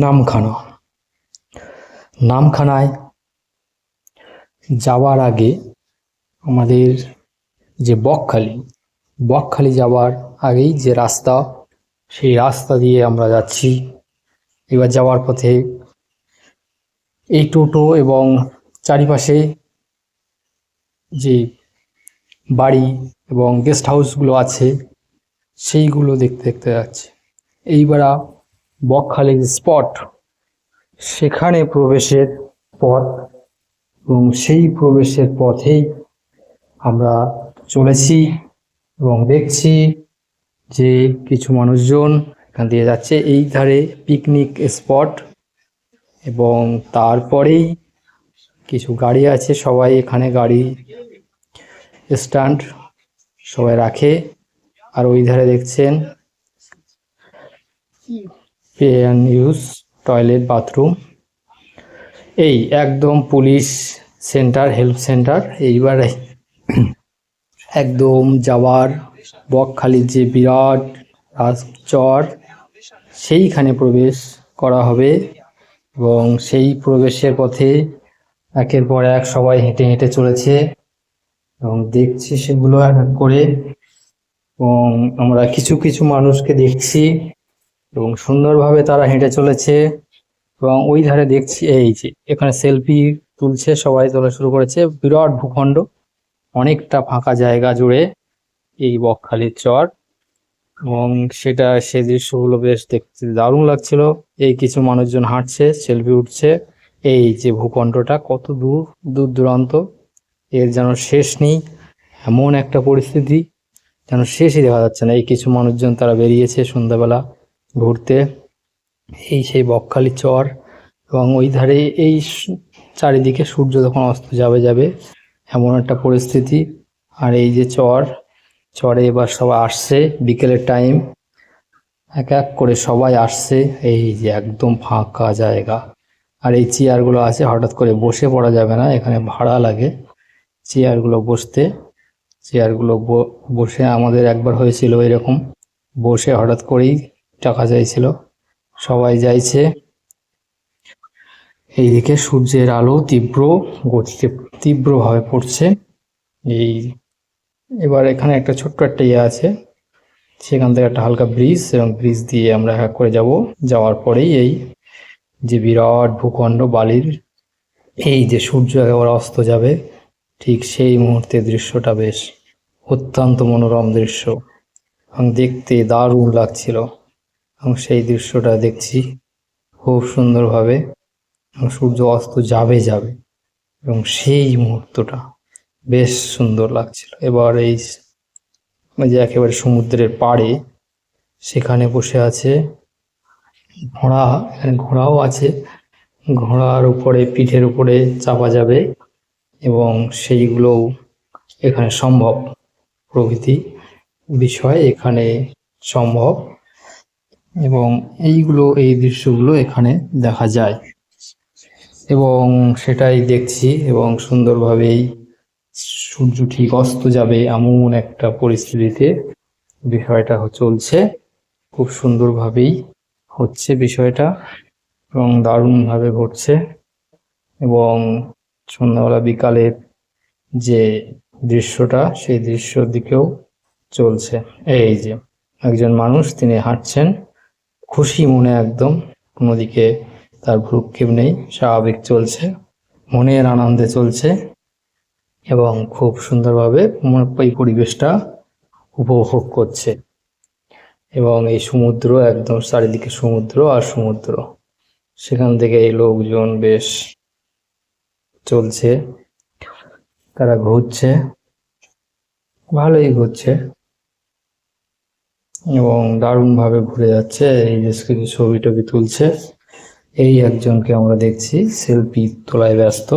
নামখানা। নামখানায় যাওয়ার আগে আমাদের যে বকখালি যাওয়ার আগেই যে রাস্তা, সেই রাস্তা দিয়ে আমরা যাচ্ছি। এবার যাওয়ার পথে এই টোটো এবং চারিপাশে যে বাড়ি এবং গেস্ট হাউসগুলো আছে সেইগুলো দেখতে দেখতে যাচ্ছে। এইবার বকখালির স্পট, সেখানে প্রবেশের পথ, এবং সেই প্রবেশের পথেই আমরা চলেছি এবং দেখছি যে কিছু মানুষজন এখান দিয়ে যাচ্ছে। এই ধারে পিকনিক স্পট এবং তারপরেই কিছু গাড়ি আছে, সবাই এখানে গাড়ি স্ট্যান্ড সবাই রাখে। আর ওই ধারে দেখছেন pay and use toilet, bathroom. এই একদম পুলিশ সেন্টার, হেল্প সেন্টার। এইবারে একদম যাওয়ার বকখালির যে বিরাট চর, সেইখানে প্রবেশ করা হবে এবং সেই প্রবেশের পথে একের পর এক সবাই হেঁটে হেঁটে চলেছে এবং দেখছি সেগুলো এক এক করে। এবং আমরা কিছু কিছু মানুষকে দেখছি এবং সুন্দরভাবে তারা হেঁটে চলেছে। এবং ওই ধারে দেখছি এই যে এখানে সেলফি তুলছে, সবাই তোলা শুরু করেছে। বিরাট ভূখণ্ড, অনেকটা ফাঁকা জায়গা জুড়ে এই বকখালির চর, এবং সে দৃশ্যগুলো বেশ দেখতে দারুণ লাগছিল। এই কিছু মানুষজন হাঁটছে, সেলফি উঠছে। এই যে ভূখণ্ডটা কত দূর দূরান্ত, এর যেন শেষ নেই। এমন একটা পরিস্থিতি যেন শেষই দেখা যাচ্ছে না। এই কিছু মানুষজন তারা বেরিয়েছে সন্ধ্যাবেলা ঘুরতে। এই সেই বকখালি চর, এবং ওই ধারে এই চারিদিকে সূর্য তখন অস্ত যাবে এমন একটা পরিস্থিতি। আর এই যে চরে এবার সবাই আসছে, বিকেলের টাইম, এক এক করে সবাই আসছে। এই যে একদম ফাঁকা জায়গা, আর এই চেয়ারগুলো আছে, হঠাৎ করে বসে পড়া যাবে না, এখানে ভাড়া লাগে চেয়ারগুলো বসতে। চেয়ারগুলো বসে আমাদের একবার হয়েছিল এরকম, বসে হঠাৎ করেই টাকা চাইছিল। সবাই যাইছে। এইদিকে সূর্যের আলো তীব্র গতিতে তীব্রভাবে পড়ছে। এবার এখানে একটা ছোট্ট একটা ইয়ে আছে, সেখান থেকে একটা হালকা ব্রিজ, এবং ব্রিজ দিয়ে আমরা এক করে যাওয়ার পরেই এই যে বিরাট ভূখণ্ড বালির, এই যে সূর্য একেবারে অস্ত যাবে, ঠিক সেই মুহূর্তে দৃশ্যটা বেশ অত্যন্ত মনোরম দৃশ্য এবং দেখতে দারুণ লাগছিল। এবং সেই দৃশ্যটা দেখছি খুব সুন্দরভাবে, এবং সূর্য অস্ত যাবে এবং সেই মুহূর্তটা বেশ সুন্দর লাগছিল। এবার এই যে একেবারে সমুদ্রের পাড়ে, সেখানে বসে আছে ঘোড়া, এখানে ঘোড়াও আছে। ঘোড়ার উপরে, পিঠের উপরে চাপা যাবে এবং সেইগুলোও এখানে সম্ভব। প্রভৃতি বিষয় এখানে সম্ভব, এবং এই দৃশ্যগুলো এখানে দেখা যায় এবং সেটাই দেখছি। এবং সুন্দরভাবেই সূর্য ঠিক অস্ত যাবে এমন একটা পরিস্থিতিতে বিষয়টা চলছে। খুব সুন্দরভাবেই হচ্ছে বিষয়টা এবং দারুণভাবে ঘটছে। এবং সন্ধ্যাবেলা বিকালের যে দৃশ্যটা, সেই দৃশ্যর দিকেও চলছে। এই যে একজন মানুষ, তিনি হাঁটছেন খুশি মনে, একদম কোনো দিকে তার ভ্রুক্ষেপ নেই, স্বাভাবিক চলছে, মনের আনন্দে চলছে এবং খুব সুন্দরভাবে এই পরিবেশটা উপভোগ করছে। এবং এই সমুদ্র, একদম চারিদিকে সমুদ্র আর সমুদ্র, সেখান থেকে এই লোকজন বেশ চলছে, তারা ঘুরছে, ভালোই ঘুরছে এবং দারুণভাবে ঘুরে যাচ্ছে। এই যে কিছু ছবি টবি তুলছে। এই একজনকে আমরা দেখছি সেলফি তোলায় ব্যস্ত।